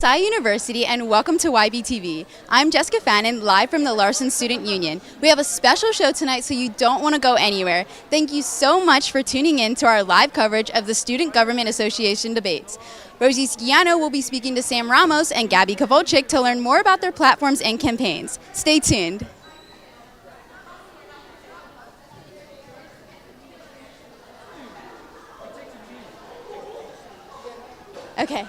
Messiah University, and welcome to YBTV. I'm Jessica Fannin, live from the Larson Student Union. We have a special show tonight, so you don't want to go anywhere. Thank you so much for tuning in to our live coverage of the Student Government Association debates. Rosie Sciano will be speaking to Sam Ramos and Gabi Kovalchick to learn more about their platforms and campaigns. Stay tuned. Okay.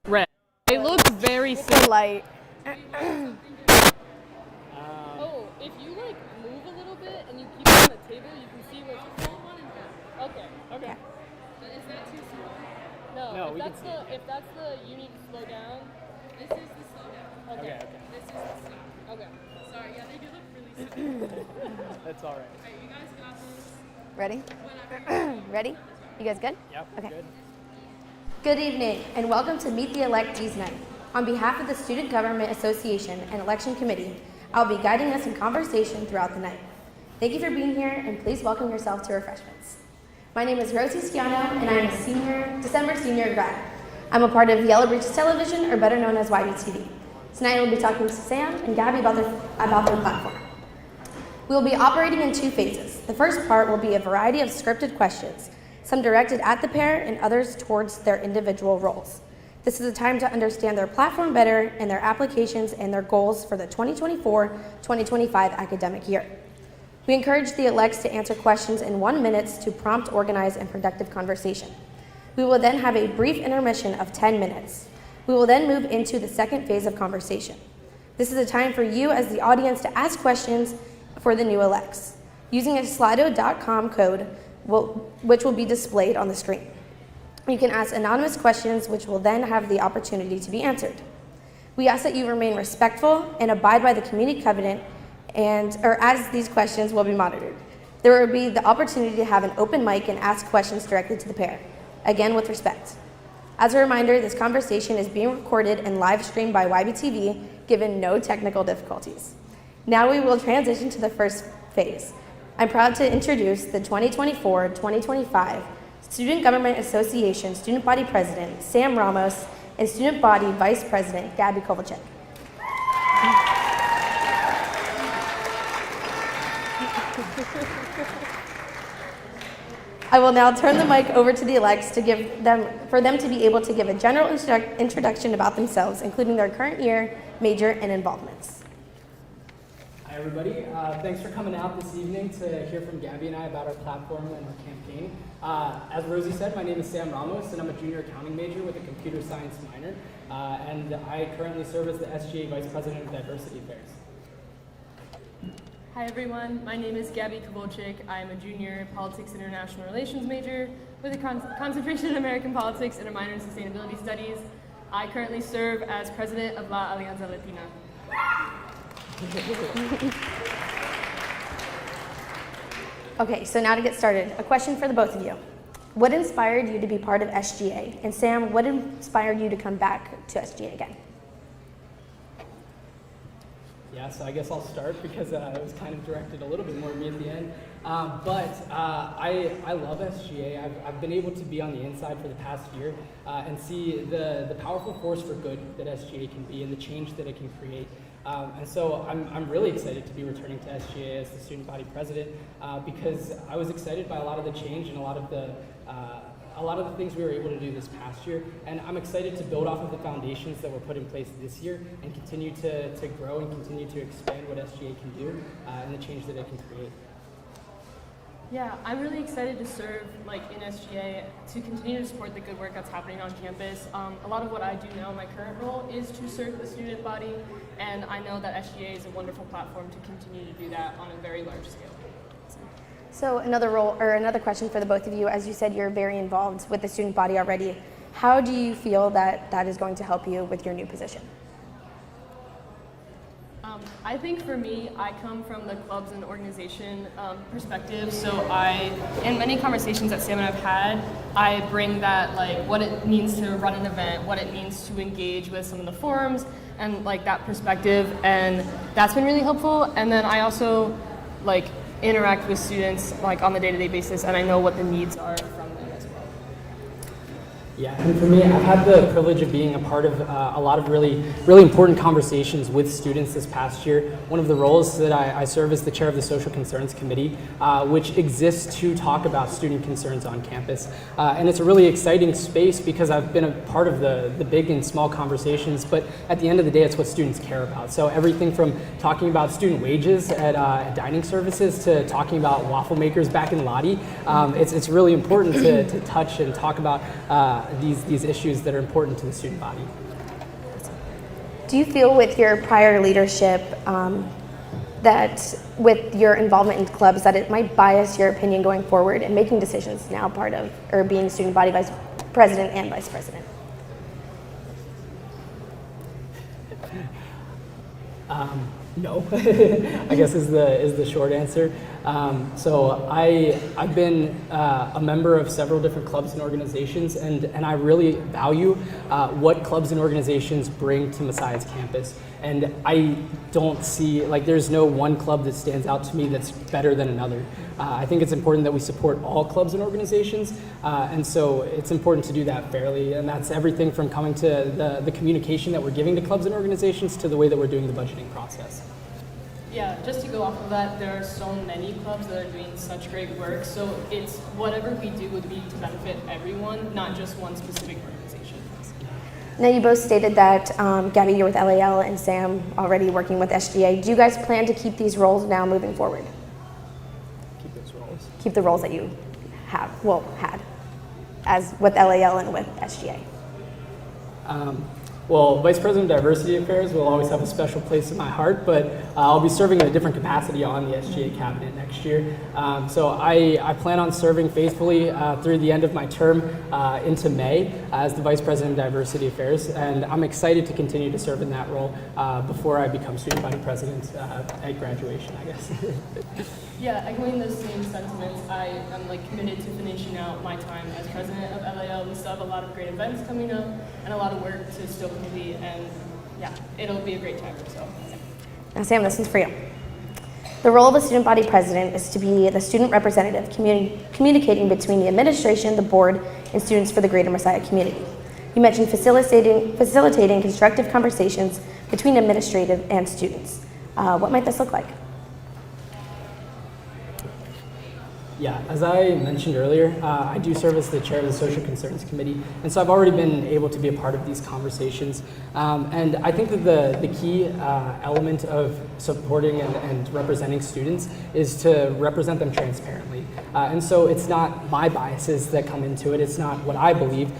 Red. It looks very similar. Light. Oh, if you like move a little bit and you keep it on the table, you can see where it's Okay. Yeah. But is that too small? No, No, if that's the you need to slow down. This is the slowdown. Okay. This is the stop. Okay. Sorry, yeah, they do look really similar. That's all right. Alright, you guys got this. Ready? Whenever. Ready? You guys good? Yep. Okay. Good. Good evening, and welcome to Meet the Electees Night. On behalf of the Student Government Association and Election Committee, I'll be guiding us in conversation throughout the night. Thank you for being here, and please welcome yourself to refreshments. My name is Rosie Sciano, and I'm a December senior grad. I'm a part of Yellow Breeches Television, or better known as YBTV. Tonight we'll be talking to Sam and Gabi about their platform. We will be operating in two phases. The first part will be a variety of scripted questions, some directed at the pair and others towards their individual roles. This is a time to understand their platform better and their applications and their goals for the 2024-2025 academic year. We encourage the elects to answer questions in 1 minute to prompt, organize, and productive conversation. We will then have a brief intermission of 10 minutes. We will then move into the second phase of conversation. This is a time for you as the audience to ask questions for the new elects, using a slido.com code which will be displayed on the screen. You can ask anonymous questions which will then have the opportunity to be answered. We ask that you remain respectful and abide by the community covenant as these questions will be monitored. There will be the opportunity to have an open mic and ask questions directly to the pair, again with respect. As a reminder, this conversation is being recorded and live streamed by YBTV, given no technical difficulties. Now we will transition to the first phase. I'm proud to introduce the 2024-2025 Student Government Association Student Body President, Sam Ramos, and Student Body Vice President, Gabi Kovalchick. I will now turn the mic over to the elects for them to be able to give a general introduction about themselves, including their current year, major, and involvements. Hi Hi everybody, thanks for coming out this evening to hear from Gabi and I about our platform and our campaign. As Rosie said, my name is Sam Ramos and I'm a junior accounting major with a computer science minor. And I currently serve as the SGA Vice President of Diversity Affairs. Hi everyone, my name is Gabi Kovalchick. I'm a junior politics and international relations major with a concentration in American politics and a minor in sustainability studies. I currently serve as president of La Alianza Latina. Okay, so now to get started, a question for the both of you. What inspired you to be part of SGA? And Sam, what inspired you to come back to SGA again? Yeah, so I guess I'll start because it was kind of directed a little bit more at me at the end. I love SGA. I've been able to be on the inside for the past year and see the powerful force for good that SGA can be and the change that it can create. And so I'm really excited to be returning to SGA as the student body president because I was excited by a lot of the change and a lot of the things we were able to do this past year. And I'm excited to build off of the foundations that were put in place this year and continue to grow and continue to expand what SGA can do and the change that it can create. Yeah, I'm really excited to serve in SGA to continue to support the good work that's happening on campus. A lot of what I do now in my current role is to serve the student body, and I know that SGA is a wonderful platform to continue to do that on a very large scale. So another question for the both of you. As you said, you're very involved with the student body already. How do you feel that is going to help you with your new position? I think for me, I come from the clubs and organization perspective. So in many conversations that Sam and I've had, I bring that what it means to run an event, what it means to engage with some of the forums, and that perspective, and that's been really helpful. And then I also interact with students on the day-to-day basis, and I know what the needs are from them as well. Yeah, and for me, I've had the privilege of being a part of a lot of really important conversations with students this past year. One of the roles that I serve as the chair of the Social Concerns Committee, which exists to talk about student concerns on campus. And it's a really exciting space because I've been a part of the big and small conversations, but at the end of the day, it's what students care about. So everything from talking about student wages at dining services to talking about waffle makers back in Lottie, it's really important to touch and talk about these issues that are important to the student body. Do you feel with your prior leadership that with your involvement in clubs that it might bias your opinion going forward and making decisions now part of or being student body vice president and vice president? No, I guess is the short answer. So I've been a member of several different clubs and organizations, and I really value what clubs and organizations bring to Messiah's campus. And I don't see, there's no one club that stands out to me that's better than another. I think it's important that we support all clubs and organizations, and so it's important to do that fairly, and that's everything from coming to the communication that we're giving to clubs and organizations to the way that we're doing the budgeting process. Yeah, just to go off of that, there are so many clubs that are doing such great work, so it's whatever we do would be to benefit everyone, not just one specific organization. Now you both stated that, Gabi, you're with LAL, and Sam already working with SGA. Do you guys plan to keep these roles now moving forward? Keep those roles. Keep the roles that you had, as with LAL and with SGA. Well, Vice President of Diversity Affairs will always have a special place in my heart, but I'll be serving in a different capacity on the SGA cabinet next year. So I plan on serving faithfully through the end of my term into May as the Vice President of Diversity Affairs, and I'm excited to continue to serve in that role before I become student body president at graduation, I guess. Yeah, echoing those same sentiments, I am committed to finishing out my time as president of LAL. We still have a lot of great events coming up and a lot of work to still complete, and yeah, it'll be a great time. So. Now Sam, this one's for you. The role of a student body president is to be the student representative communicating between the administration, the board, and students for the greater Messiah community. You mentioned facilitating constructive conversations between administrative and students. What might this look like? Yeah, as I mentioned earlier, I do serve as the chair of the Social Concerns Committee, and so I've already been able to be a part of these conversations. And I think that the key element of supporting and representing students is to represent them transparently. And so it's not my biases that come into it. It's not what I believe.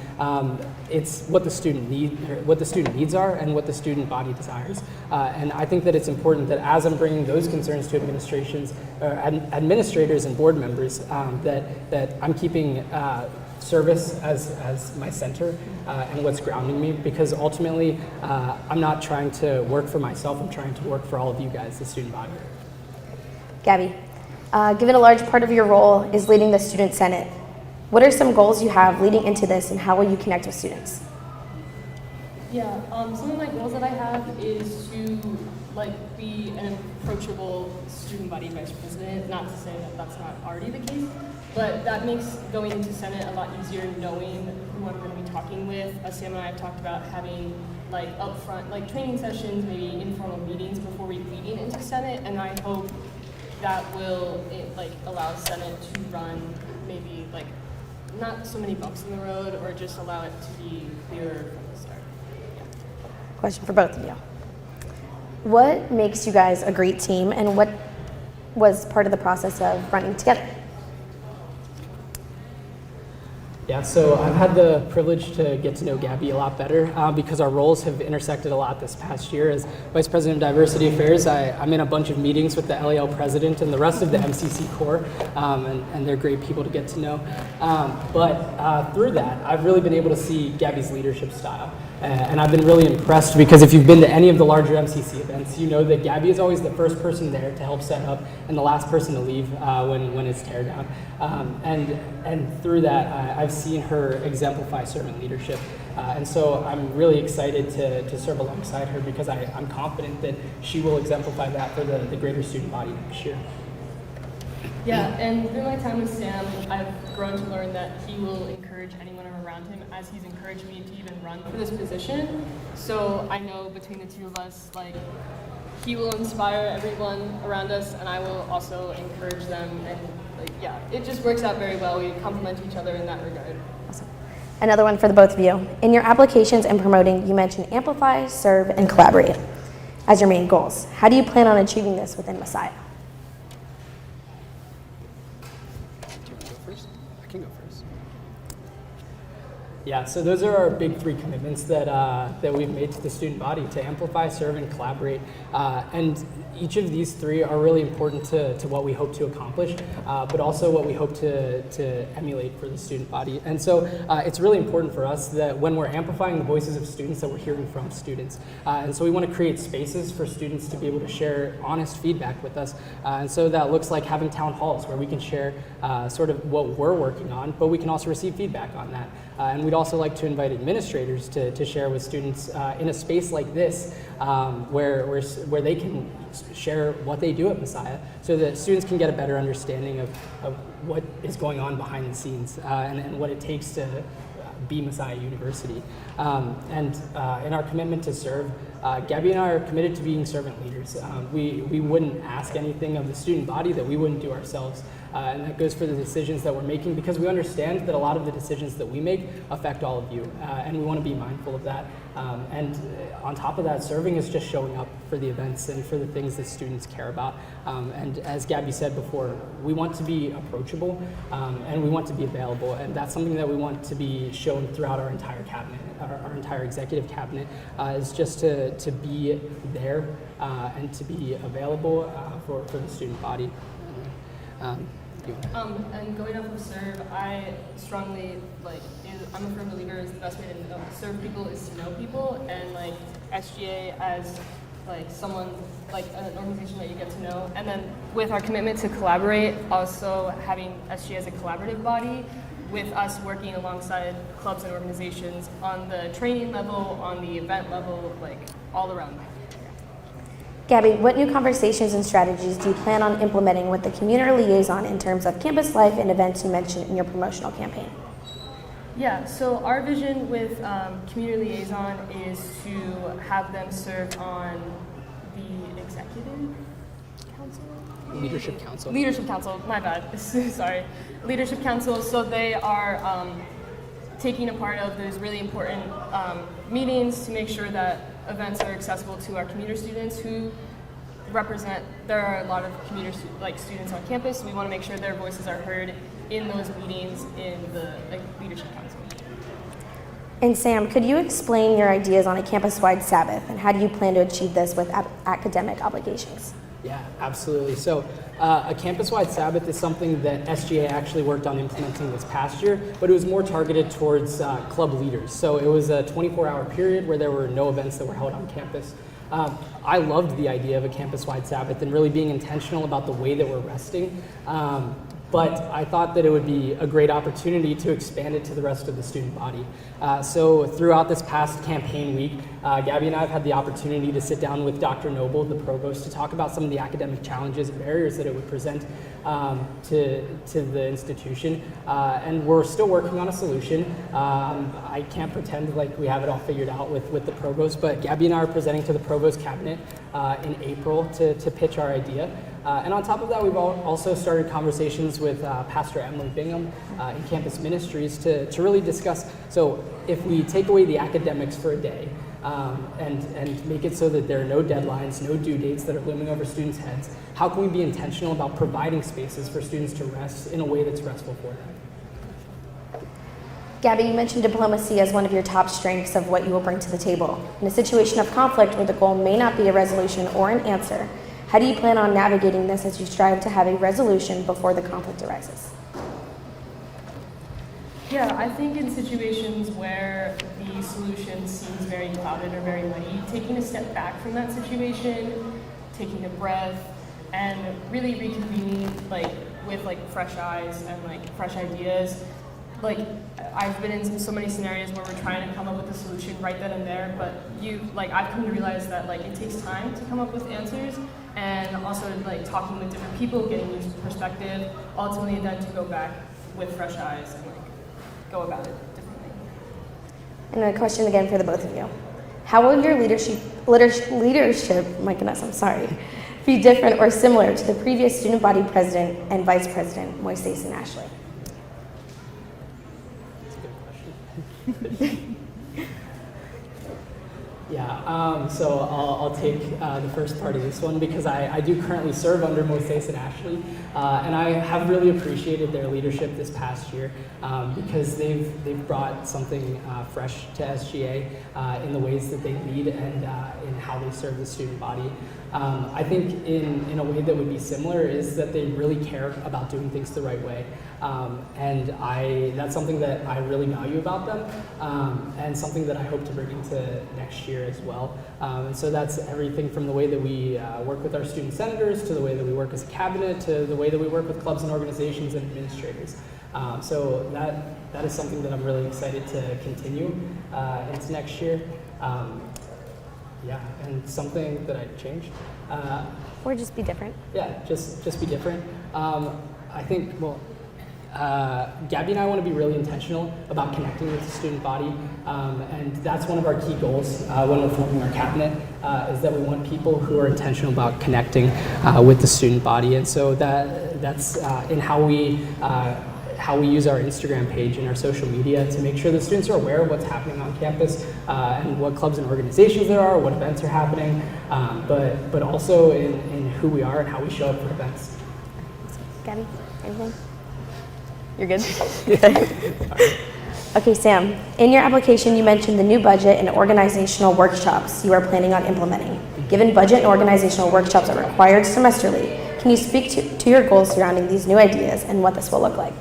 It's what the student needs are, and what the student body desires. And I think that it's important that as I'm bringing those concerns to administrators and board members, that I'm keeping service as my center and what's grounding me, because ultimately I'm not trying to work for myself. I'm trying to work for all of you guys, the student body. Gabi, given a large part of your role is leading the Student Senate, what are some goals you have leading into this, and how will you connect with students? Yeah, some of my goals that I have is to be an approachable student body vice president. Not to say that that's not already the case, but that makes going into Senate a lot easier, knowing who I'm going to be talking with. As Sam and I have talked about, having upfront training sessions, maybe informal meetings before we leading into Senate, and I hope that will allow Senate to run maybe not so many bumps in the road, or just allow it to be clearer from the start. Question for both of you. What makes you guys a great team, and what was part of the process of running together? Yeah, so I've had the privilege to get to know Gabi a lot better because our roles have intersected a lot this past year. As Vice President of Diversity Affairs, I'm in a bunch of meetings with the LAL president and the rest of the MCC Corps, and they're great people to get to know. But through that, I've really been able to see Gabi's leadership style. And I've been really impressed, because if you've been to any of the larger MCC events, you know that Gabi is always the first person there to help set up and the last person to leave when it's tear down. And through that, I've seen her exemplify servant leadership. And so I'm really excited to serve alongside her, because I'm confident that she will exemplify that for the greater student body next year. Yeah, and through my time with Sam, I've grown to learn that he will encourage anyone around him, as he's encouraged me to even run for this position. So I know between the two of us, he will inspire everyone around us, and I will also encourage them. And it just works out very well. We complement each other in that regard. Awesome. Another one for the both of you. In your applications and promoting, you mentioned amplify, serve, and collaborate as your main goals. How do you plan on achieving this within Messiah? I can go first. Yeah, so those are our big three commitments that we've made to the student body: to amplify, serve, and collaborate. And each of these three are really important to what we hope to accomplish, but also what we hope to emulate for the student body. And so it's really important for us that when we're amplifying the voices of students, that we're hearing from students. And so we want to create spaces for students to be able to share honest feedback with us. And so that looks like having town halls where we can share sort of what we're working on, but we can also receive feedback on that. And we'd also like to invite administrators to share with students in a space like this, where they can share what they do at Messiah, so that students can get a better understanding of what is going on behind the scenes and what it takes to be Messiah University. And in our commitment to serve, Gabi and I are committed to being servant leaders. We wouldn't ask anything of the student body that we wouldn't do ourselves. And that goes for the decisions that we're making, because we understand that a lot of the decisions that we make affect all of you, and we want to be mindful of that. And on top of that, serving is just showing up for the events and for the things that students care about. And as Gabi said before, we want to be approachable, and we want to be available, and that's something that we want to be shown throughout our entire cabinet, our entire executive cabinet, is just to be there and to be available for the student body. And going off of serve, I strongly I'm a firm believer is the best way to serve people is to know people, and SGA as someone an organization that you get to know, and then with our commitment to collaborate, also having SGA as a collaborative body, with us working alongside clubs and organizations on the training level, on the event level, all around. Gabi, what new conversations and strategies do you plan on implementing with the community liaison in terms of campus life and events you mentioned in your promotional campaign? Yeah, so our vision with community liaison is to have them serve on the executive council. Leadership Council. Leadership Council, my bad. Sorry. Leadership Council. So they are taking a part of those really important meetings to make sure that events are accessible to our commuter students who represent. There are a lot of commuter students on campus. So we want to make sure their voices are heard in those meetings in the Leadership Council. And Sam, could you explain your ideas on a campus-wide Sabbath, and how do you plan to achieve this with academic obligations? Yeah, absolutely. So a campus-wide Sabbath is something that SGA actually worked on implementing this past year, but it was more targeted towards club leaders. So it was a 24-hour period where there were no events that were held on campus. I loved the idea of a campus-wide Sabbath and really being intentional about the way that we're resting. But I thought that it would be a great opportunity to expand it to the rest of the student body. So throughout this past campaign week, Gabi and I have had the opportunity to sit down with Dr. Noble, the provost, to talk about some of the academic challenges and barriers that it would present to the institution. And we're still working on a solution. I can't pretend like we have it all figured out with the provost, but Gabi and I are presenting to the provost cabinet in April to pitch our idea. And on top of that, we've also started conversations with Pastor Emily Bingham in campus ministries to really discuss, so if we take away the academics for a day and make it so that there are no deadlines, no due dates that are looming over students' heads, how can we be intentional about providing spaces for students to rest in a way that's restful for them? Gabi, you mentioned diplomacy as one of your top strengths of what you will bring to the table. In a situation of conflict where the goal may not be a resolution or an answer, how do you plan on navigating this as you strive to have a resolution before the conflict arises? Yeah, I think in situations where the solution seems very clouded or very muddy, taking a step back from that situation, taking a breath, and really reconvening with fresh eyes and fresh ideas. I've been in so many scenarios where we're trying to come up with a solution right then and there, but I've come to realize that it takes time to come up with answers, and also talking with different people, getting new perspective, ultimately then to go back with fresh eyes and go about it differently. And a question again for the both of you. How will your leadership, my goodness, I'm sorry, be different or similar to the previous student body president and vice president, Moises and Ashley? Yeah, so I'll take the first part of this one because I do currently serve under Moises and Ashley, and I have really appreciated their leadership this past year because they've brought something fresh to SGA in the ways that they lead and in how they serve the student body. I think in a way that would be similar is that they really care about doing things the right way. And that's something that I really value about them, and something that I hope to bring into next year as well. And so that's everything from the way that we work with our student senators, to the way that we work as a cabinet, to the way that we work with clubs and organizations and administrators. So that is something that I'm really excited to continue into next year. Yeah, and something that I'd change. Or just be different. Yeah, just be different. I think, Gabi and I want to be really intentional about connecting with the student body, and that's one of our key goals when we're forming our cabinet, is that we want people who are intentional about connecting with the student body, and so that's in how we use our Instagram page and our social media to make sure the students are aware of what's happening on campus and what clubs and organizations there are, what events are happening, but also in who we are and how we show up for events. Gabi, anything? You're good? Okay, Sam, in your application you mentioned the new budget and organizational workshops you are planning on implementing. Given budget and organizational workshops are required semesterly, can you speak to your goals surrounding these new ideas and what this will look like?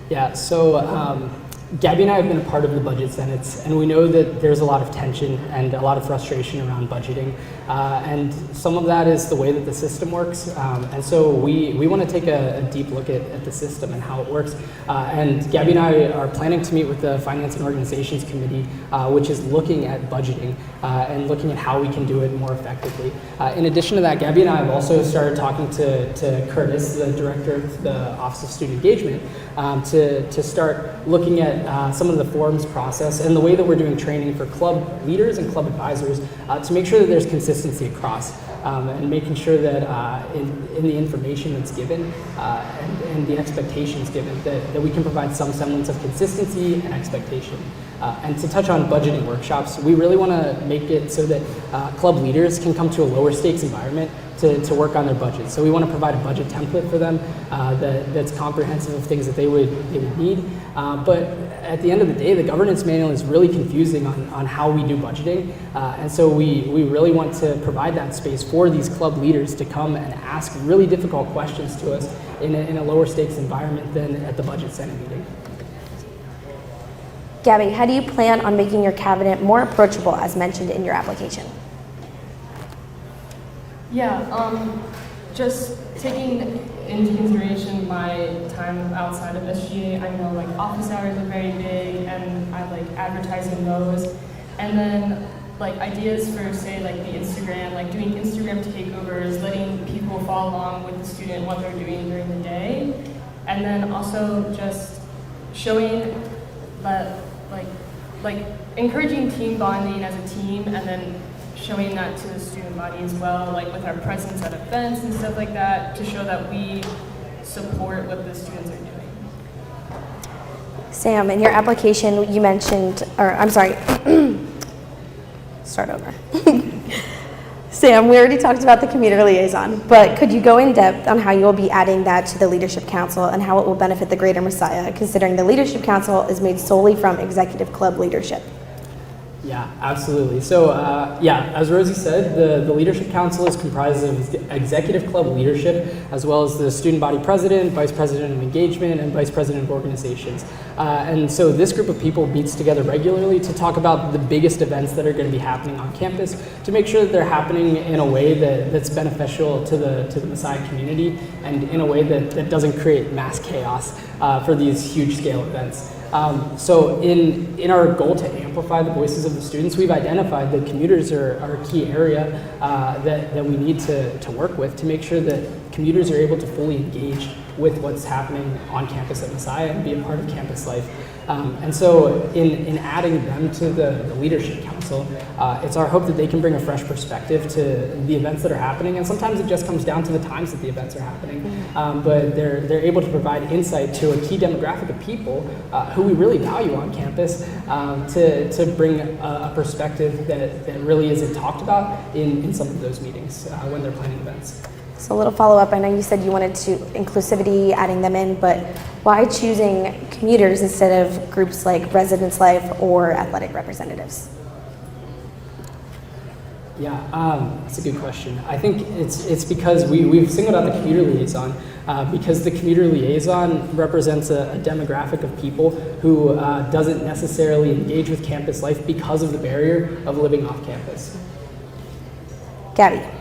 Yeah, so Gabi and I have been a part of the budget senates, and we know that there's a lot of tension and a lot of frustration around budgeting, and some of that is the way that the system works, and so we want to take a deep look at the system and how it works, and Gabi and I are planning to meet with the Finance and Organizations Committee, which is looking at budgeting and looking at how we can do it more effectively. In addition to that, Gabi and I have also started talking to Curtis, the director of the Office of Student Engagement, to start looking at some of the forms process and the way that we're doing training for club leaders and club advisors to make sure that there's consistency across. and making sure that in the information that's given and the expectations given, that we can provide some semblance of consistency and expectation. And to touch on budgeting workshops, we really want to make it so that club leaders can come to a lower stakes environment to work on their budget. So we want to provide a budget template for them that's comprehensive of things that they would need. But at the end of the day, the governance manual is really confusing on how we do budgeting. And so we really want to provide that space for these club leaders to come and ask really difficult questions to us in a lower stakes environment than at the budget Senate meeting. Gabi, how do you plan on making your cabinet more approachable as mentioned in your application? Yeah, just taking into consideration my time outside of SGA, I know like office hours are very big and I like advertising those. And then like ideas for say like the Instagram, like doing Instagram takeovers, letting people follow along with the student what they're doing during the day. And then also just showing that like encouraging team bonding as a team and then showing that to the student body as well, like with our presence at events and stuff like that, to show that we support what the students are doing. Sam, in your application you mentioned, or I'm sorry, start over. Sam, we already talked about the commuter liaison, but could you go in depth on how you will be adding that to the Leadership Council and how it will benefit the Greater Messiah, considering the Leadership Council is made solely from executive club leadership? Yeah, absolutely. So yeah, as Rosie said, the Leadership Council is comprised of executive club leadership, as well as the student body president, vice president of engagement, and vice president of organizations. And so this group of people meets together regularly to talk about the biggest events that are going to be happening on campus, to make sure that they're happening in a way that's beneficial to the Messiah community, and in a way that doesn't create mass chaos for these huge scale events. So in our goal to amplify the voices of the students, we've identified that commuters are a key area that we need to work with to make sure that commuters are able to fully engage with what's happening on campus at Messiah and be a part of campus life. And so in adding them to the Leadership Council, it's our hope that they can bring a fresh perspective to the events that are happening. And sometimes it just comes down to the times that the events are happening. But they're able to provide insight to a key demographic of people who we really value on campus to bring a perspective that really isn't talked about in some of those meetings when they're planning events. So a little follow-up, I know you said you wanted to inclusivity, adding them in, but why choosing commuters instead of groups like Residence Life or athletic representatives? Yeah, that's a good question. I think it's because we've singled out the commuter liaison because the commuter liaison represents a demographic of people who doesn't necessarily engage with campus life because of the barrier of living off campus. Gabi,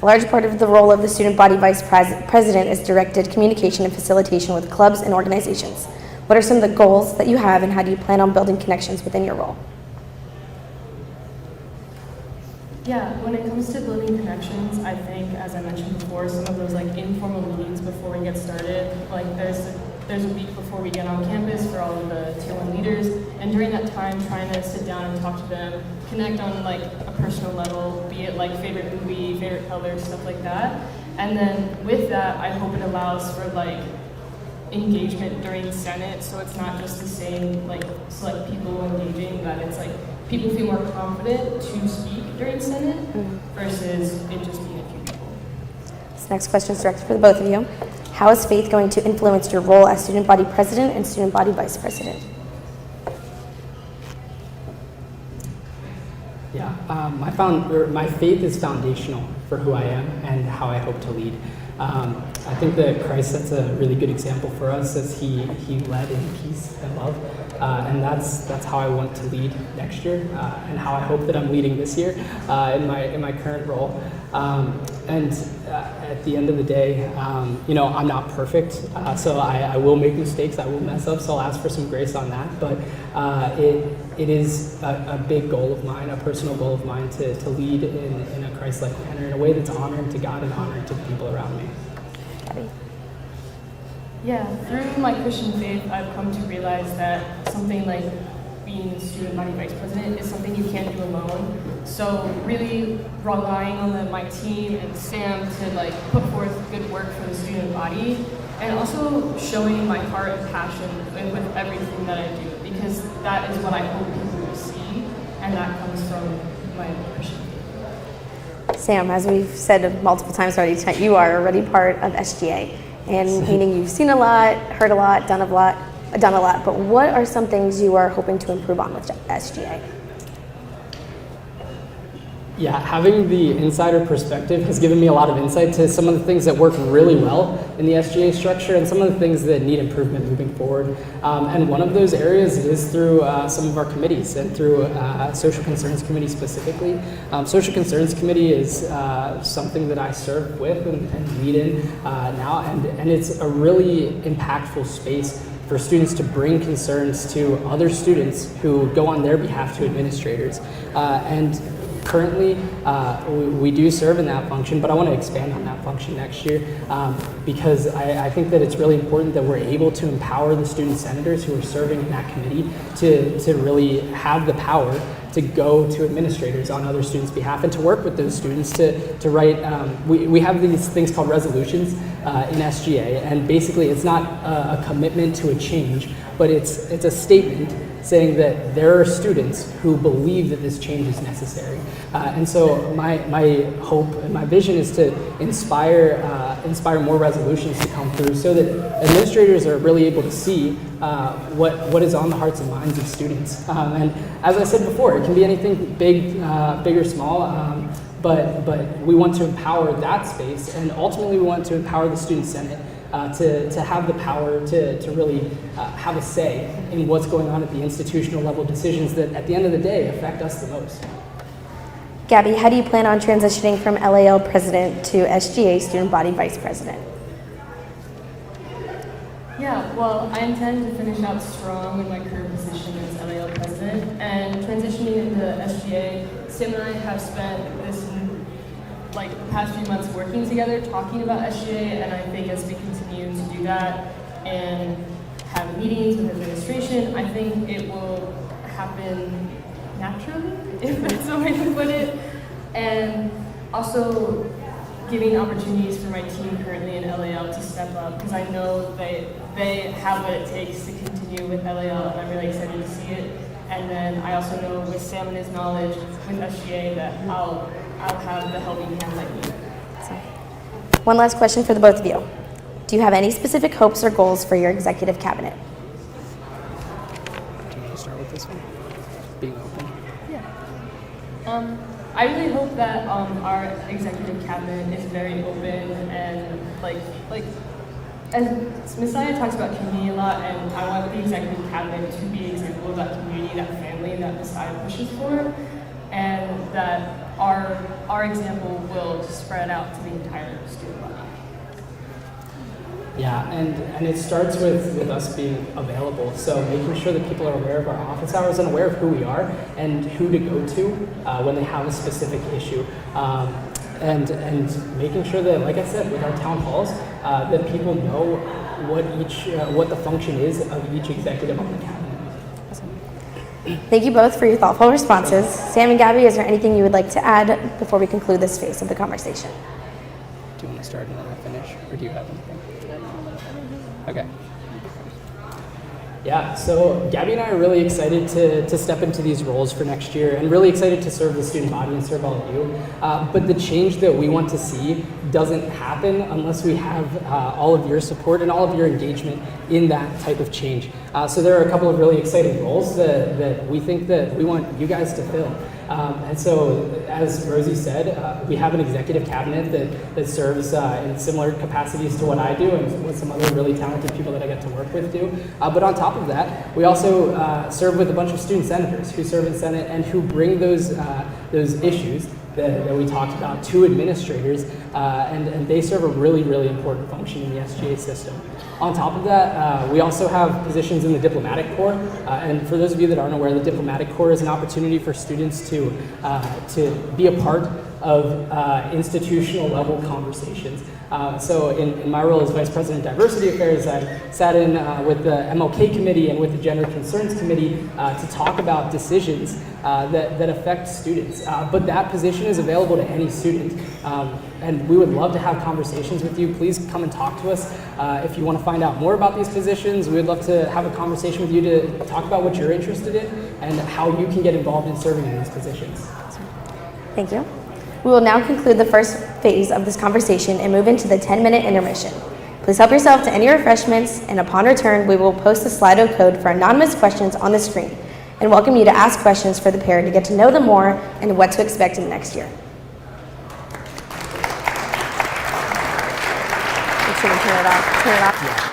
a large part of the role of the student body vice president is directed communication and facilitation with clubs and organizations. What are some of the goals that you have and how do you plan on building connections within your role? Yeah, when it comes to building connections, I think, as I mentioned before, some of those like informal meetings before we get started, like there's a week before we get on campus for all of the Tier 1 leaders, and during that time trying to sit down and talk to them, connect on like a personal level, be it like favorite movie, favorite color, stuff like that. And then with that, I hope it allows for like engagement during Senate, so it's not just the same like select people engaging, that it's like people feel more confident to speak during Senate versus it just being a few people. This next question is directed for the both of you. How is faith going to influence your role as student body president and student body vice president? Yeah, my faith is foundational for who I am and how I hope to lead. I think that Christ sets a really good example for us as he led in peace and love, and that's how I want to lead next year, and how I hope that I'm leading this year in my current role. And at the end of the day, I'm not perfect, so I will make mistakes, I will mess up, so I'll ask for some grace on that. But it is a big goal of mine, a personal goal of mine, to lead in a Christ-like manner, in a way that's honoring to God and honoring to the people around me. Gabi. Yeah, through my Christian faith, I've come to realize that something like being student body vice president is something you can't do alone. So really relying on my team and Sam to like put forth good work for the student body, and also showing my heart and passion with everything that I do, because that is what I hope people will see, and that comes from my Christian faith. Sam, as we've said multiple times already tonight, you are already part of SGA, and meaning you've seen a lot, heard a lot, done a lot. But what are some things you are hoping to improve on with SGA? Yeah, having the insider perspective has given me a lot of insight to some of the things that work really well in the SGA structure and some of the things that need improvement moving forward. And one of those areas is through some of our committees and through Social Concerns Committee specifically. Social Concerns Committee is something that I serve with and lead in now, and it's a really impactful space for students to bring concerns to other students who go on their behalf to administrators. And currently, we do serve in that function, but I want to expand on that function next year because I think that it's really important that we're able to empower the student senators who are serving in that committee to really have the power to go to administrators on other students' behalf and to work with those students to write. We have these things called resolutions in SGA, and basically it's not a commitment to a change, but it's a statement saying that there are students who believe that this change is necessary. And so my hope and my vision is to inspire more resolutions to come through so that administrators are really able to see what is on the hearts and minds of students. And as I said before, it can be anything big or small, but we want to empower that space, and ultimately we want to empower the Student Senate to have the power to really have a say in what's going on at the institutional level decisions that at the end of the day affect us the most. Gabi, how do you plan on transitioning from LAL president to SGA student body vice president? Yeah, well, I intend to finish out strong in my current position as LAL president, and transitioning into SGA, Sam and I have spent the past few months working together, talking about SGA, and I think as we continue to do that and have meetings with administration, I think it will happen naturally, if that's the way to put it, and also giving opportunities for my team currently in LAL to step up, because I know they have what it takes to continue with LAL, and I'm really excited to see it. And then I also know with Sam and his knowledge with SGA that I'll have the helping hand I need. So, one last question for the both of you. Do you have any specific hopes or goals for your executive cabinet? Do you want to start with this one? Being open. Yeah. I really hope that our executive cabinet is very open and as Messiah talks about community a lot, and I want the executive cabinet to be an example of that community, that family that Messiah pushes for, and that our example will spread out to the entire student body. Yeah, and it starts with us being available. So making sure that people are aware of our office hours and aware of who we are and who to go to when they have a specific issue. And making sure that, like I said, with our town halls, that people know what the function is of each executive on the cabinet. Thank you both for your thoughtful responses. Sam and Gabi, is there anything you would like to add before we conclude this phase of the conversation? Do you want to start and then I finish, or do you have anything? Okay. Yeah, so Gabi and I are really excited to step into these roles for next year and really excited to serve the student body and serve all of you. But the change that we want to see doesn't happen unless we have all of your support and all of your engagement in that type of change. So there are a couple of really exciting roles that we think that we want you guys to fill. And so, as Rosie said, we have an executive cabinet that serves in similar capacities to what I do and what some other really talented people that I get to work with do. But on top of that, we also serve with a bunch of student senators who serve in Senate and who bring those issues that we talked about to administrators, and they serve a really, really important function in the SGA system. On top of that, we also have positions in the diplomatic corps, and for those of you that aren't aware, the diplomatic corps is an opportunity for students to be a part of institutional level conversations. So in my role as Vice President of Diversity Affairs, I sat in with the MLK Committee and with the Gender Concerns Committee to talk about decisions that affect students. But that position is available to any student. And we would love to have conversations with you. Please come and talk to us. If you want to find out more about these positions, we would love to have a conversation with you to talk about what you're interested in and how you can get involved in serving in these positions. Thank you. We will now conclude the first phase of this conversation and move into the 10-minute intermission. Please help yourself to any refreshments, and upon return, we will post the Slido code for anonymous questions on the screen and welcome you to ask questions for the pair to get to know them more and what to expect in the next year. Make sure to turn it off. Turn it off. Yeah.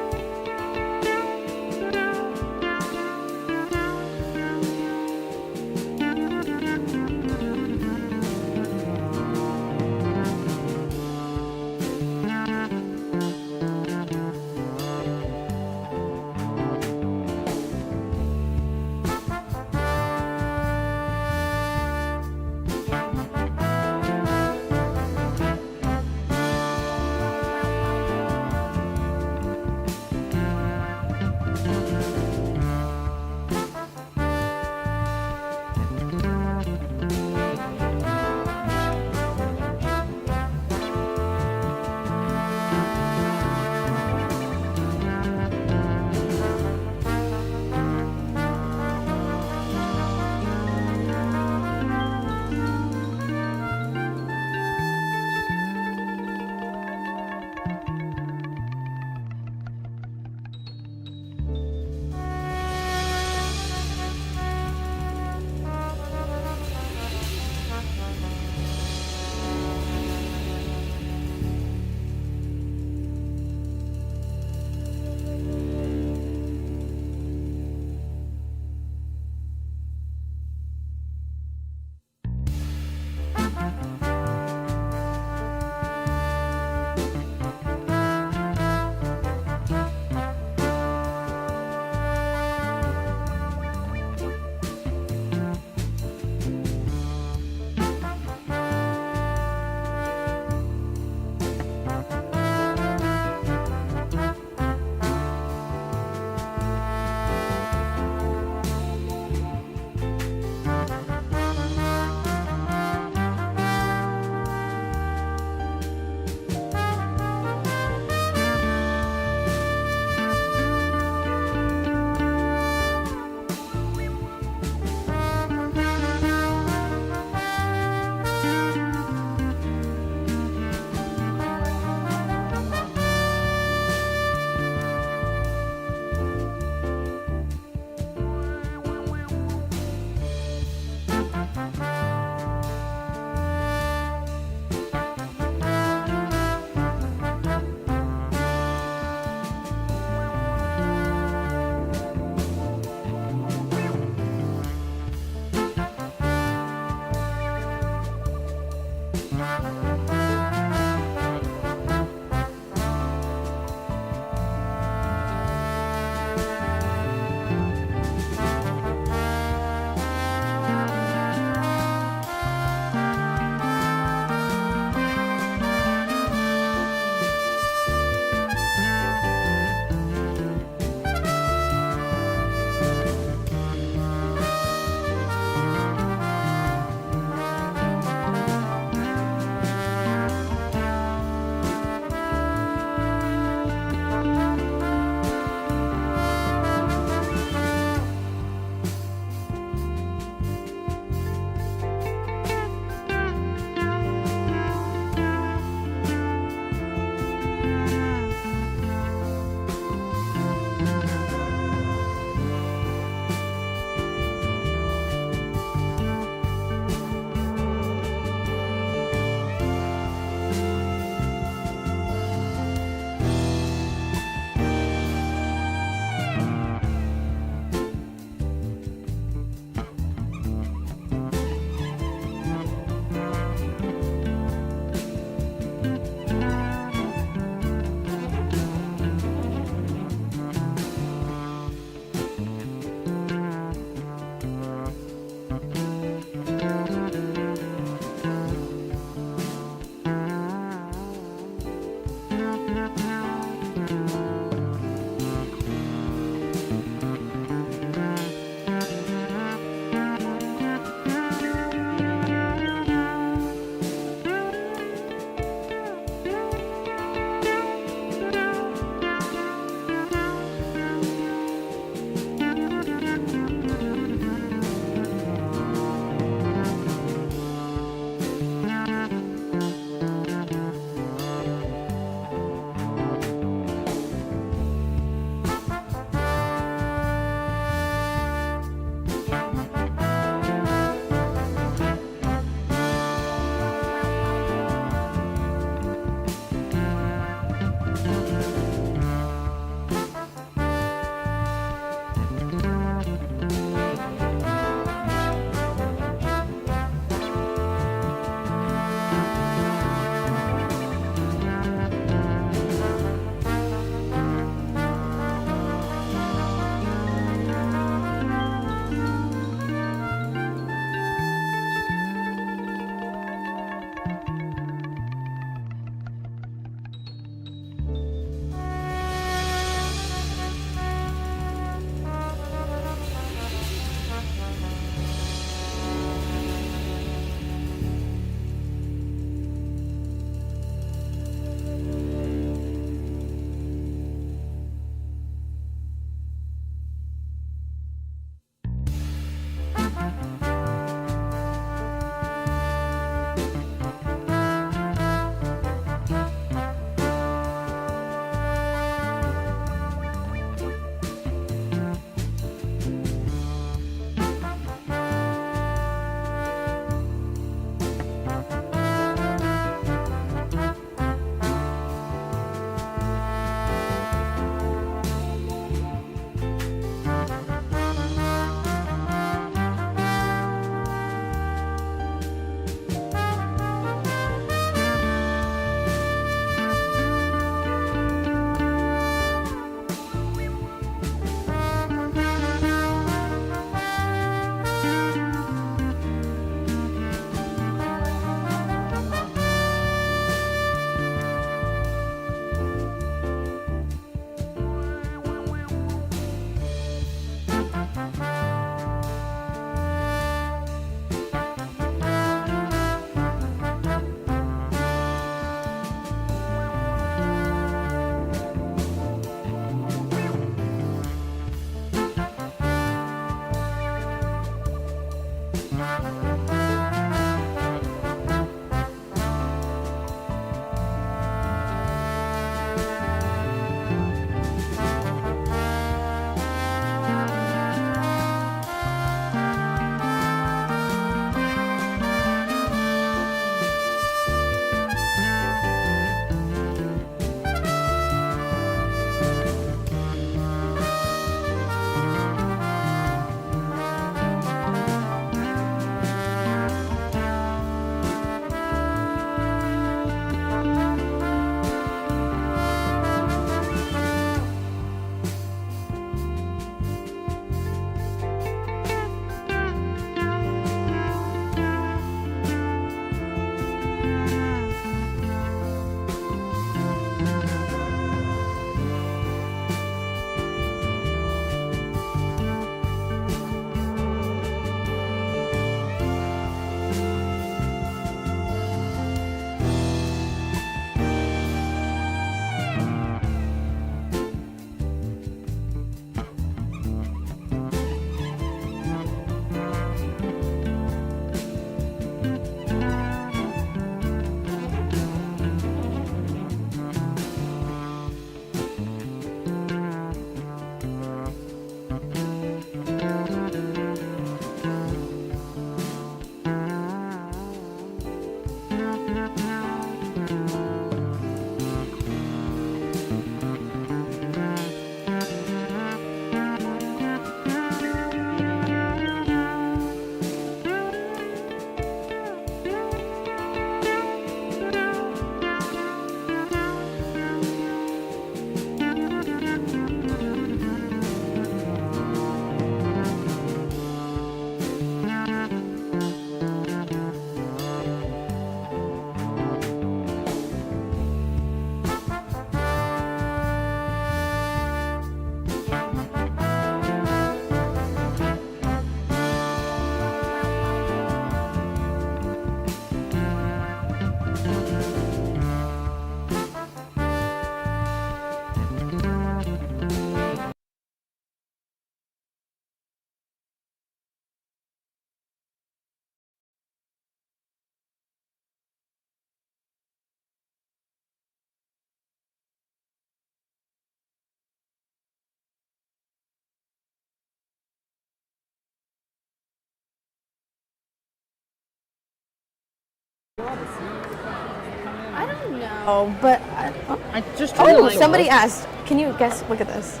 I don't know, but I just turned oh, somebody asked. Can you guess? Look at this.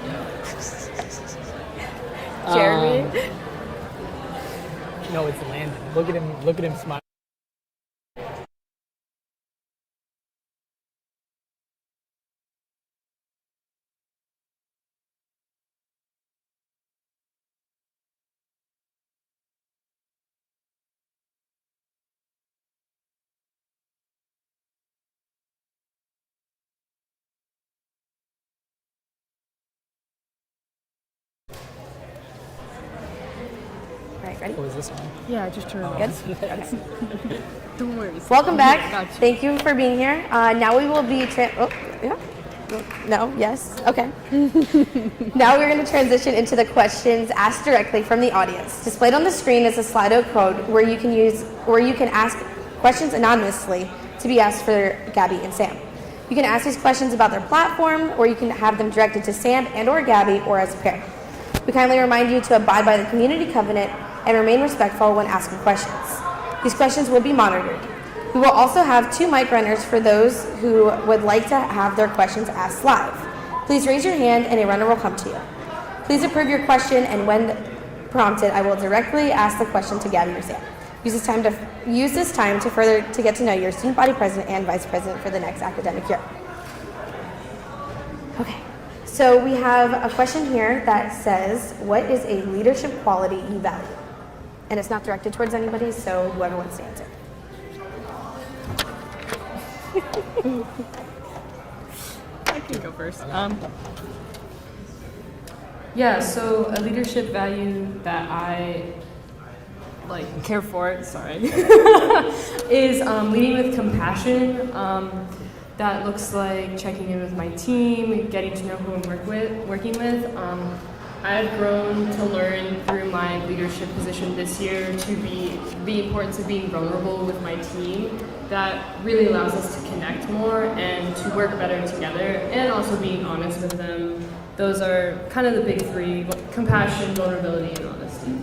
Jeremy. No, it's Landon. Look at him. Look at him smile. Right, ready? What was this one? Yeah, I just turned it Good? on. Okay. Don't worry. Welcome back. Gotcha. Thank you for being here. Now we will be no, yes, okay. Now we're going to transition into the questions asked directly from the audience. Displayed on the screen is a Slido code where you can ask questions anonymously to be asked for Gabi and Sam. You can ask these questions about their platform, or you can have them directed to Sam and or Gabi, or as a pair. We kindly remind you to abide by the community covenant and remain respectful when asking questions. These questions will be monitored. We will also have 2 mic runners for those who would like to have their questions asked live. Please raise your hand and a runner will come to you. Please approve your question, and when prompted, I will directly ask the question to Gabi or Sam. Use this time to further get to know your student body president and vice president for the next academic year. Okay, so we have a question here that says, what is a leadership quality you value? And it's not directed towards anybody, so whoever wants to answer. I can go first. Yeah, so a leadership value that I care for, is leading with compassion. That looks like checking in with my team, getting to know who I'm working with. I've grown to learn through my leadership position this year to the importance of being vulnerable with my team. That really allows us to connect more and to work better together, and also being honest with them. Those are kind of the big 3: compassion, vulnerability, and honesty.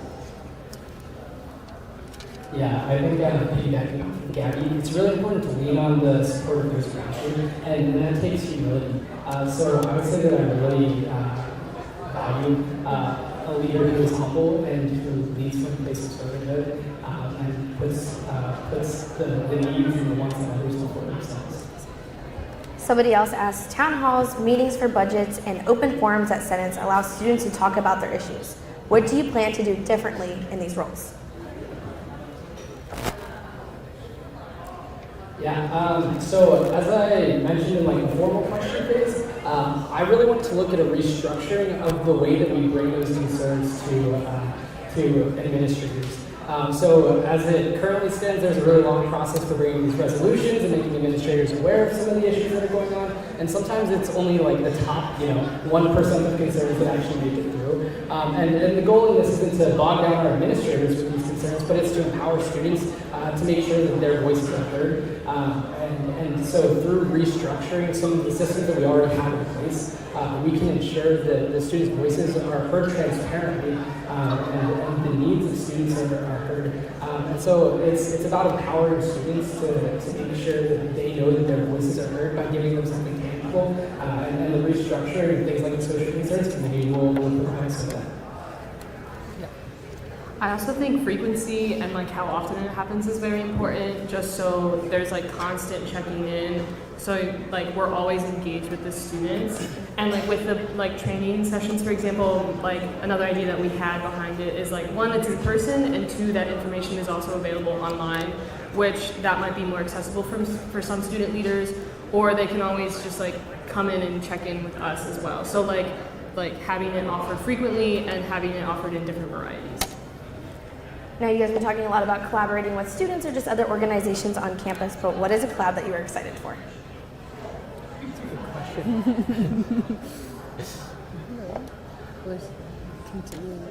Yeah, I think piggybacking off of Gabi, it's really important to lean on the support of those around you, and that takes humility. So I would say that I really value a leader who is humble and who leads from a place of servanthood and puts the needs and the wants of others before themselves. Somebody else asks, town halls, meetings for budgets, and open forums at Senates allow students to talk about their issues. What do you plan to do differently in these roles? Yeah, so as I mentioned in the formal question phase, I really want to look at a restructuring of the way that we bring those concerns to administrators. So as it currently stands, there's a really long process for bringing these resolutions and making administrators aware of some of the issues that are going on. And sometimes it's only the top, 1% of concerns that actually make it through. And the goal in this isn't to bog down our administrators with these concerns, but it's to empower students to make sure that their voices are heard. And so through restructuring some of the systems that we already have in place, we can ensure that the students' voices are heard transparently and the needs of students are heard. And so it's about empowering students to make sure that they know that their voices are heard by giving them something tangible, and the restructuring and things like the social concerns committee will provide some of that. I also think frequency and like how often it happens is very important, just so there's like constant checking in, so like we're always engaged with the students. And like with the like training sessions, for example, like another idea that we had behind it is like, one, it's in person, and two, that information is also available online, which that might be more accessible for some student leaders, or they can always just like come in and check in with us as well. So like having it offered frequently and having it offered in different varieties. Now, you guys have been talking a lot about collaborating with students or just other organizations on campus, but what is a collab that you are excited for? Was continuing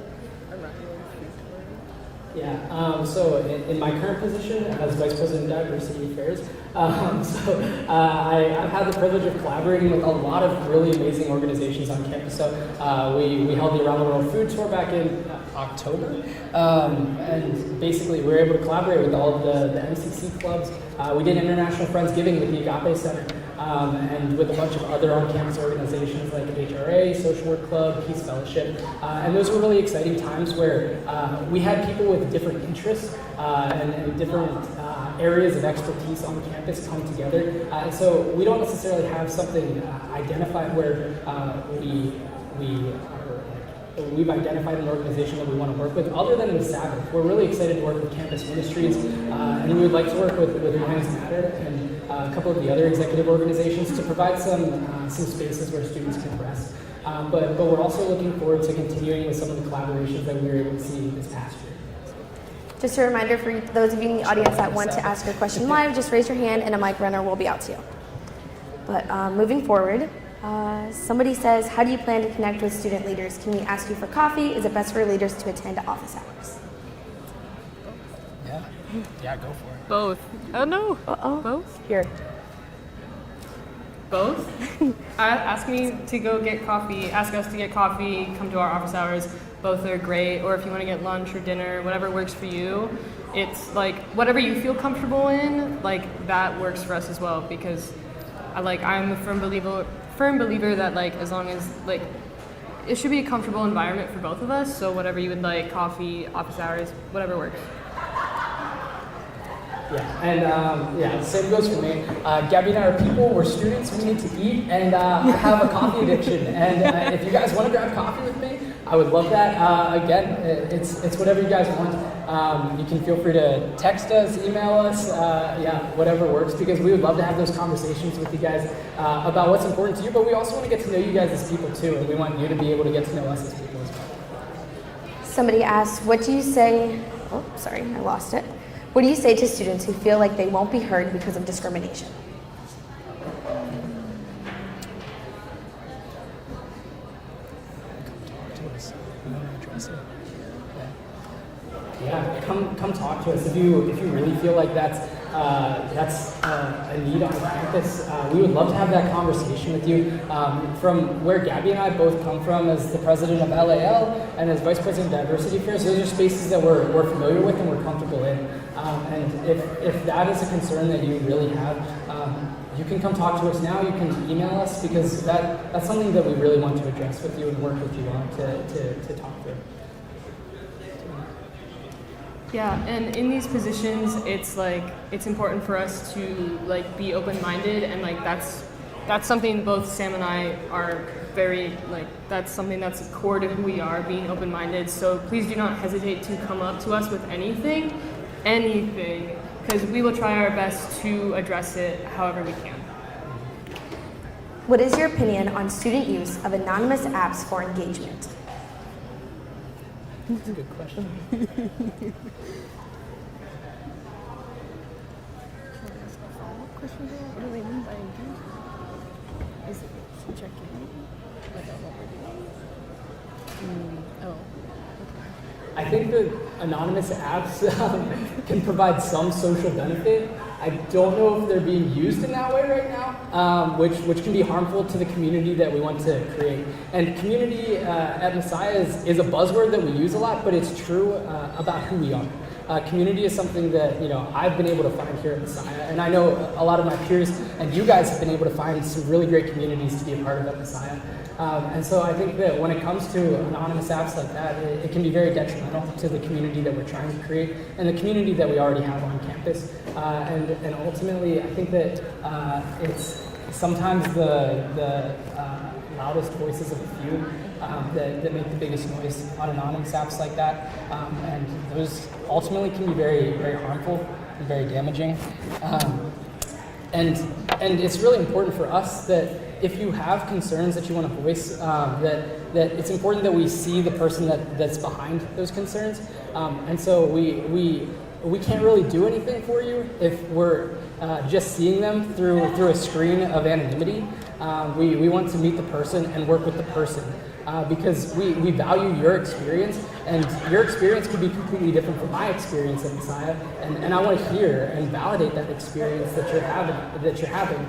around food tour. Yeah, so in my current position as Vice President of Diversity Affairs, I've had the privilege of collaborating with a lot of really amazing organizations on campus. So we held the Around the World Food Tour back in October, and basically we were able to collaborate with all of the MCC clubs. We did International Friendsgiving with the Gabi Center, and with a bunch of other on-campus organizations like HRA, Social Work Club, Peace Fellowship, and those were really exciting times where we had people with different interests and different areas of expertise on campus come together. And so we don't necessarily have something identified where we've identified an organization that we want to work with, other than the Sabbath. We're really excited to work with Campus Ministries, and we would like to work with Minds Matter and a couple of the other executive organizations to provide some spaces where students can rest. But we're also looking forward to continuing with some of the collaborations that we were able to see this past year. Just a reminder for those of you in the audience that want to ask your question live, just raise your hand and a mic runner will be out to you. But moving forward, somebody says, how do you plan to connect with student leaders? Can we ask you for coffee? Is it best for leaders to attend office hours? Yeah, go for it. Both. Oh no. Uh-oh. Both? Here. Both. Ask me to go get coffee, ask us to get coffee, come to our office hours. Both are great. Or if you want to get lunch or dinner, whatever works for you. It's like whatever you feel comfortable in, like that works for us as well, because I'm a firm believer that like as long as like it should be a comfortable environment for both of us. So whatever you would like, coffee, office hours, whatever works. Yeah, and same goes for me. Gabi and I are people, we're students, we need to eat, and I have a coffee addiction. And if you guys want to grab coffee with me, I would love that. Again, it's whatever you guys want. You can feel free to text us, email us, whatever works, because we would love to have those conversations with you guys about what's important to you, but we also want to get to know you guys as people too, and we want you to be able to get to know us as people as well. Somebody asked, what do you say? Oh, sorry, I lost it. What do you say to students who feel like they won't be heard because of discrimination? Yeah, come talk to us if you really feel like that's a need on campus. We would love to have that conversation with you. From where Gabi and I both come from as the president of LAL and as vice president of Diversity Affairs, those are spaces that we're familiar with and we're comfortable in. And if that is a concern that you really have, you can come talk to us now. You can email us, because that's something that we really want to address with you and work with you on to talk through. Yeah, and in these positions, it's important for us to like be open-minded, and like that's something both Sam and I are very that's something that's core to who we are, being open-minded. So please do not hesitate to come up to us with anything, because we will try our best to address it however we can. What is your opinion on student use of anonymous apps for engagement? That's a good question. What do they mean by engagement? Is it checking like on what we're doing? Oh. I think that anonymous apps can provide some social benefit. I don't know if they're being used in that way right now, which can be harmful to the community that we want to create. And community at Messiah is a buzzword that we use a lot, but it's true about who we are. community is something that I've been able to find here at Messiah, and I know a lot of my peers and you guys have been able to find some really great communities to be a part of at Messiah. And so I think that when it comes to anonymous apps like that, it can be very detrimental to the community that we're trying to create and the community that we already have on campus. And ultimately, I think that it's sometimes the loudest voices of a few that make the biggest noise on anonymous apps like that. And those ultimately can be very, very harmful and very damaging. And it's really important for us that if you have concerns that you want to voice, that it's important that we see the person that's behind those concerns. And so we can't really do anything for you if we're just seeing them through a screen of anonymity. We want to meet the person and work with the person. Because we value your experience, and your experience could be completely different from my experience at Messiah, and I want to hear and validate that experience that you're having,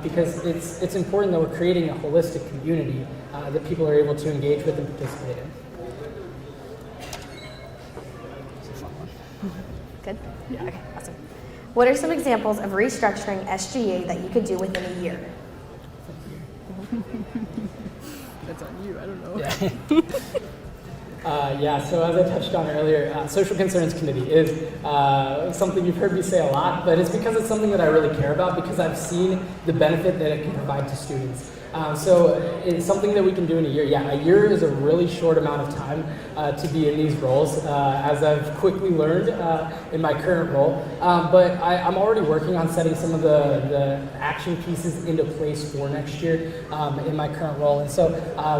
because it's important that we're creating a holistic community that people are able to engage with and participate in. Good? Yeah. Okay, awesome. What are some examples of restructuring SGA that you could do within a year? That's on you. I don't know. Yeah. So as I touched on earlier, Social Concerns Committee is something you've heard me say a lot, but it's because it's something that I really care about because I've seen the benefit that it can provide to students. So it's something that we can do in a year. Yeah, a year is a really short amount of time to be in these roles, as I've quickly learned in my current role. But I'm already working on setting some of the action pieces into place for next year in my current role. And so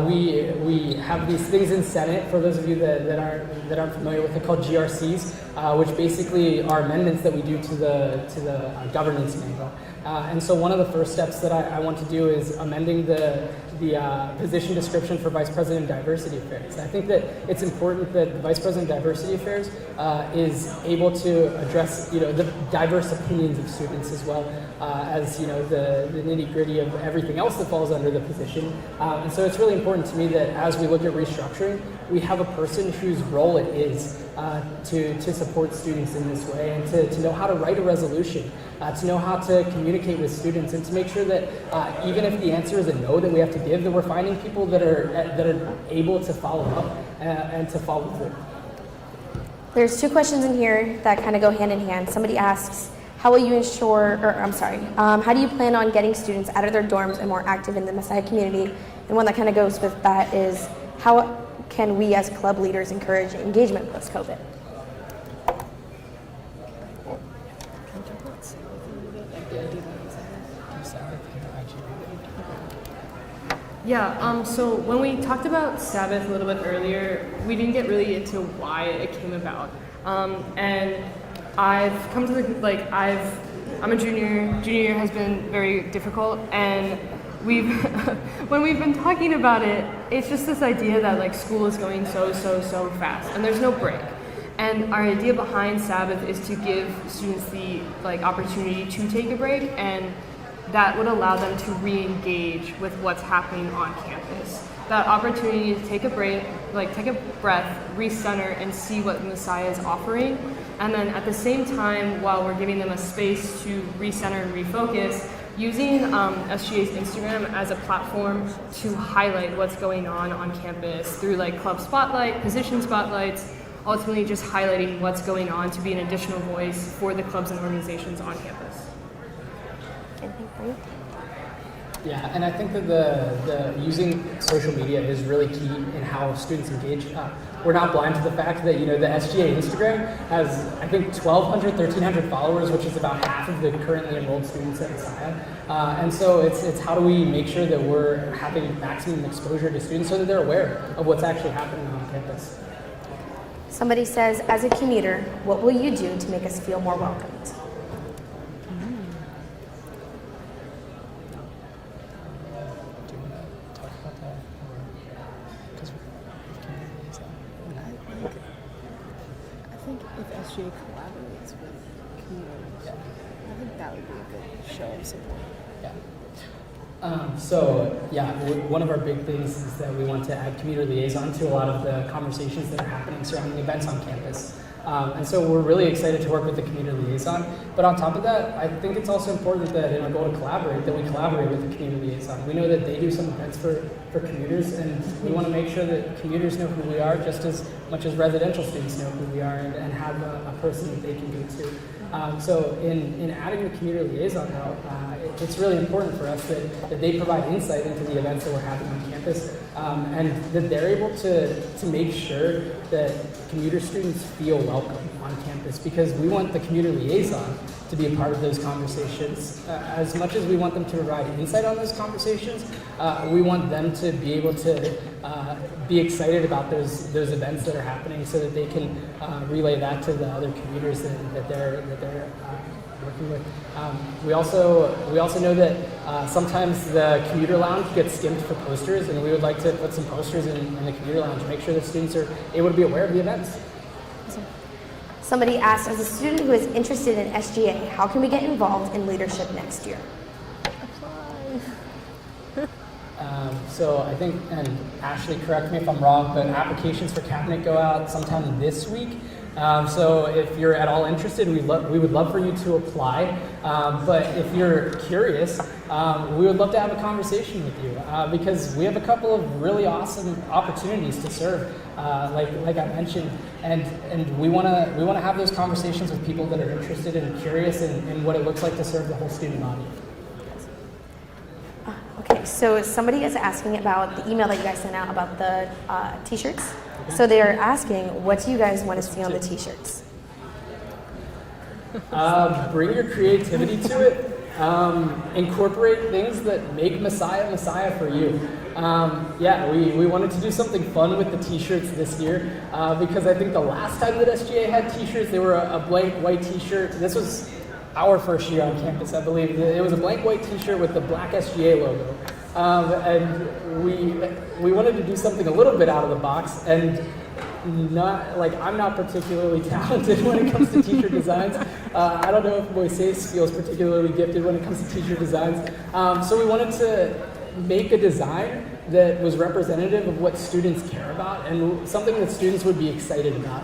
we have these things in Senate, for those of you that aren't familiar with it, called GRCs, which basically are amendments that we do to the governance manual. And so one of the first steps that I want to do is amending the position description for Vice President of Diversity Affairs. I think that it's important that the Vice President of Diversity Affairs is able to address the diverse opinions of students as well as the nitty-gritty of everything else that falls under the position. And so it's really important to me that as we look at restructuring, we have a person whose role it is to support students in this way, and to know how to write a resolution, to know how to communicate with students, and to make sure that even if the answer is a no that we have to give, that we're finding people that are able to follow up and to follow through. There's two questions in here that kind of go hand in hand. Somebody asks, how will you ensure, how do you plan on getting students out of their dorms and more active in the Messiah community? And one that kind of goes with that is, how can we as club leaders encourage engagement post-COVID? Yeah, so when we talked about Sabbath a little bit earlier, we didn't get really into why it came about. And I've come to I'm a junior. Junior year has been very difficult, and when we've been talking about it, it's just this idea that school is going so fast, and there's no break. And our idea behind Sabbath is to give students the opportunity to take a break, and that would allow them to re-engage with what's happening on campus. That opportunity to take a break, take a breath, recenter, and see what Messiah is offering. And then at the same time, while we're giving them a space to recenter and refocus, using SGA's Instagram as a platform to highlight what's going on campus through club spotlight, position spotlights, ultimately just highlighting what's going on to be an additional voice for the clubs and organizations on campus. Anything for you? Yeah, and I think that the using social media is really key in how students engage. We're not blind to the fact that the SGA Instagram has, I think, 1,200, 1,300 followers, which is about half of the currently enrolled students at Messiah. And so it's how do we make sure that we're having maximum exposure to students so that they're aware of what's actually happening on campus. Somebody says, as a commuter, what will you do to make us feel more welcomed? I think if SGA collaborates with communities, I think that would be a good show of support. One of our big things is that we want to add community liaison to a lot of the conversations that are happening surrounding events on campus. And so we're really excited to work with the community liaison. But on top of that, I think it's also important that in our goal to collaborate, that we collaborate with the community liaison. We know that they do some events for commuters, and we want to make sure that commuters know who we are just as much as residential students know who we are and have a person that they can go to. So in adding the community liaison now, it's really important for us that they provide insight into the events that we're having on campus, and that they're able to make sure that commuter students feel welcome on campus, because we want the community liaison to be a part of those conversations. As much as we want them to provide insight on those conversations, we want them to be able to be excited about those events that are happening, so that they can relay that to the other commuters that they're working with. We also know that sometimes the commuter lounge gets skimmed for posters, and we would like to put some posters in the commuter lounge to make sure that students are able to be aware of the events. Somebody asked, as a student who is interested in SGA, how can we get involved in leadership next year? So I think, and Ashley, correct me if I'm wrong, but applications for cabinet go out sometime this week. So if you're at all interested, we would love for you to apply. But if you're curious, we would love to have a conversation with you, because we have a couple of really awesome opportunities to serve, like I mentioned, and we want to have those conversations with people that are interested and curious in what it looks like to serve the whole student body. Okay, so somebody is asking about the email that you guys sent out about the t-shirts. So they are asking, what do you guys want to see on the t-shirts? Bring your creativity to it. Incorporate things that make Messiah for you. We wanted to do something fun with the t-shirts this year, because I think the last time that SGA had t-shirts, they were a blank white t-shirt. This was our first year on campus, I believe. It was a blank white t-shirt with the black SGA logo. And we wanted to do something a little bit out of the box, and I'm not particularly talented when it comes to t-shirt designs. I don't know if Moises feels particularly gifted when it comes to t-shirt designs. So we wanted to make a design that was representative of what students care about and something that students would be excited about.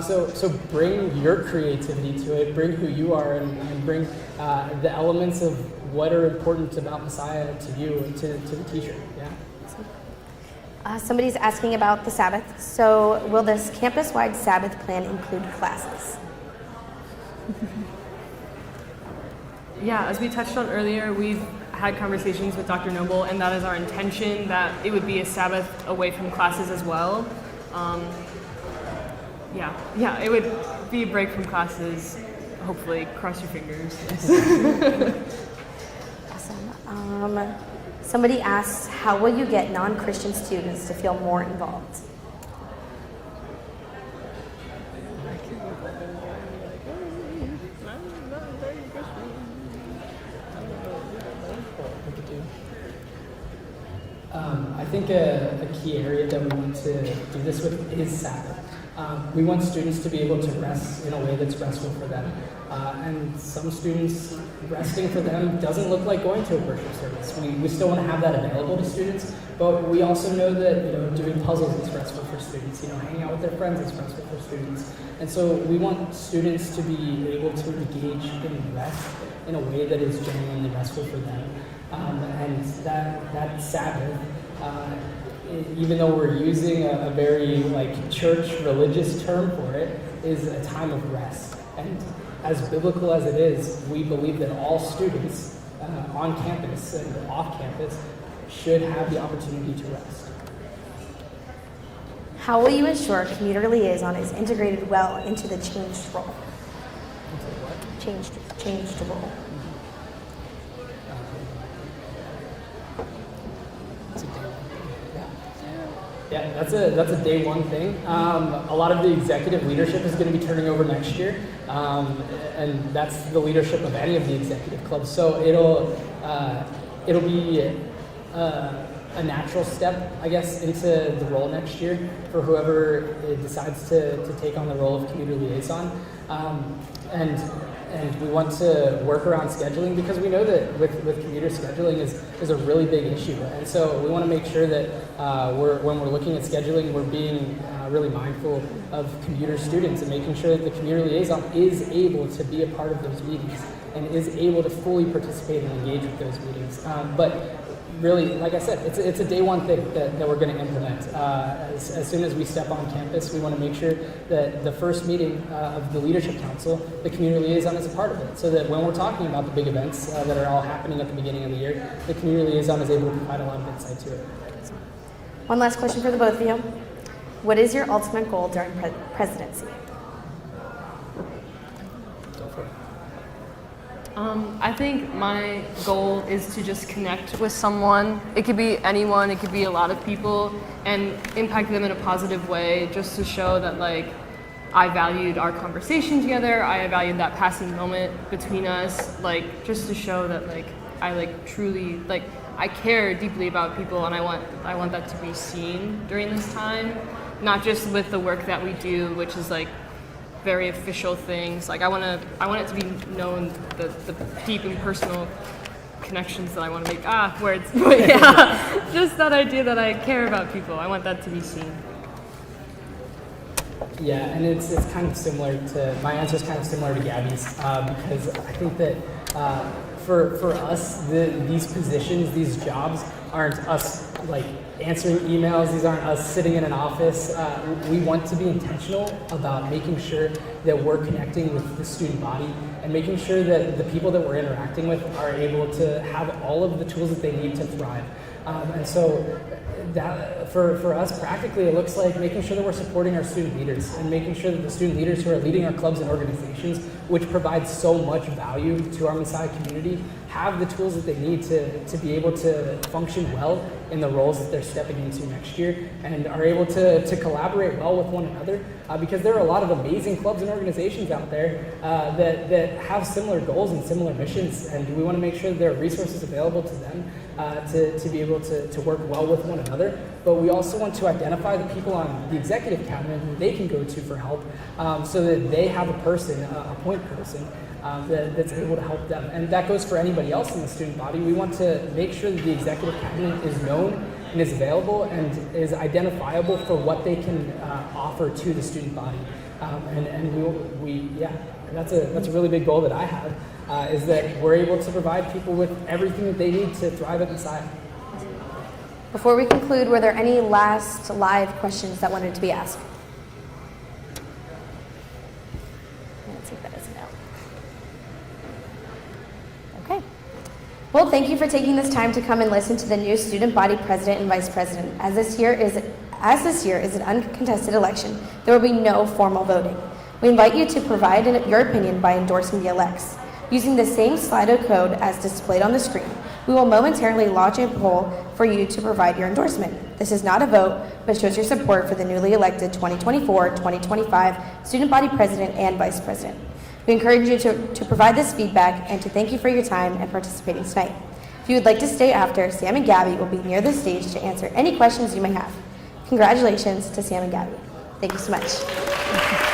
So bring your creativity to it, bring who you are, and bring the elements of what are important about Messiah to you and to the t-shirt. Yeah. Somebody's asking about the Sabbath. So will this campus-wide Sabbath plan include classes? Yeah, as we touched on earlier, we've had conversations with Dr. Noble, and that is our intention, that it would be a Sabbath away from classes as well. It would be a break from classes. Hopefully, cross your fingers. Awesome. Somebody asks, how will you get non-Christian students to feel more involved? I think a key area that we want to do this with is Sabbath. We want students to be able to rest in a way that's restful for them. And some students, resting for them doesn't look like going to a worship service. We still want to have that available to students, but we also know that doing puzzles is restful for students. Hanging out with their friends is restful for students. And so we want students to be able to engage in rest in a way that is genuinely restful for them. And that Sabbath, even though we're using a very church religious term for it, is a time of rest. And as biblical as it is, we believe that all students on campus and off campus should have the opportunity to rest. How will you ensure commuter liaison is integrated well into the changed role? Changed role. Yeah, that's a day one thing. A lot of the executive leadership is going to be turning over next year, and that's the leadership of any of the executive clubs. So it'll be a natural step, I guess, into the role next year for whoever decides to take on the role of commuter liaison. And we want to work around scheduling, because we know that with commuter scheduling is a really big issue. And so we want to make sure that when we're looking at scheduling, we're being really mindful of commuter students and making sure that the commuter liaison is able to be a part of those meetings and is able to fully participate and engage with those meetings. But really, like I said, it's a day one thing that we're going to implement. As soon as we step on campus, we want to make sure that the first meeting of the Leadership Council, the community liaison is a part of it, so that when we're talking about the big events that are all happening at the beginning of the year, the community liaison is able to provide a lot of insight to it. One last question for the both of you. What is your ultimate goal during presidency? Go for it. I think my goal is to just connect with someone. It could be anyone, it could be a lot of people, and impact them in a positive way, just to show that like I valued our conversation together, I valued that passing moment between us, like just to show that like I like truly like I care deeply about people, and I want that to be seen during this time, not just with the work that we do, which is like very official things. Like I want it to be known the deep and personal connections that I want to make. Words. But yeah, just that idea that I care about people. I want that to be seen. Yeah, and it's kind of similar to, my answer is kind of similar to Gabi's, because I think that for us, these positions, these jobs aren't us like answering emails, these aren't us sitting in an office. We want to be intentional about making sure that we're connecting with the student body and making sure that the people that we're interacting with are able to have all of the tools that they need to thrive. And so that for us practically it looks like making sure that we're supporting our student leaders and making sure that the student leaders who are leading our clubs and organizations, which provide so much value to our Messiah community, have the tools that they need to be able to function well in the roles that they're stepping into next year, and are able to collaborate well with one another, because there are a lot of amazing clubs and organizations out there that have similar goals and similar missions, and we want to make sure that there are resources available to them to be able to work well with one another. But we also want to identify the people on the executive cabinet who they can go to for help, so that they have a person, a point person, that's able to help them. And that goes for anybody else in the student body. We want to make sure that the executive cabinet is known and is available and is identifiable for what they can offer to the student body. That's a really big goal that I have, is that we're able to provide people with everything that they need to thrive at Messiah. Before we conclude, were there any last live questions that wanted to be asked? I'm going to take that as a no. Okay. Well, thank you for taking this time to come and listen to the new student body president and vice president. As this year is an uncontested election, there will be no formal voting. We invite you to provide your opinion by endorsing the elects. Using the same Slido code as displayed on the screen, we will momentarily launch a poll for you to provide your endorsement. This is not a vote, but shows your support for the newly elected 2024-2025 student body president and vice president. We encourage you to provide this feedback and to thank you for your time and participating tonight. If you would like to stay after, Sam and Gabi will be near the stage to answer any questions you may have. Congratulations to Sam and Gabi. Thank you so much.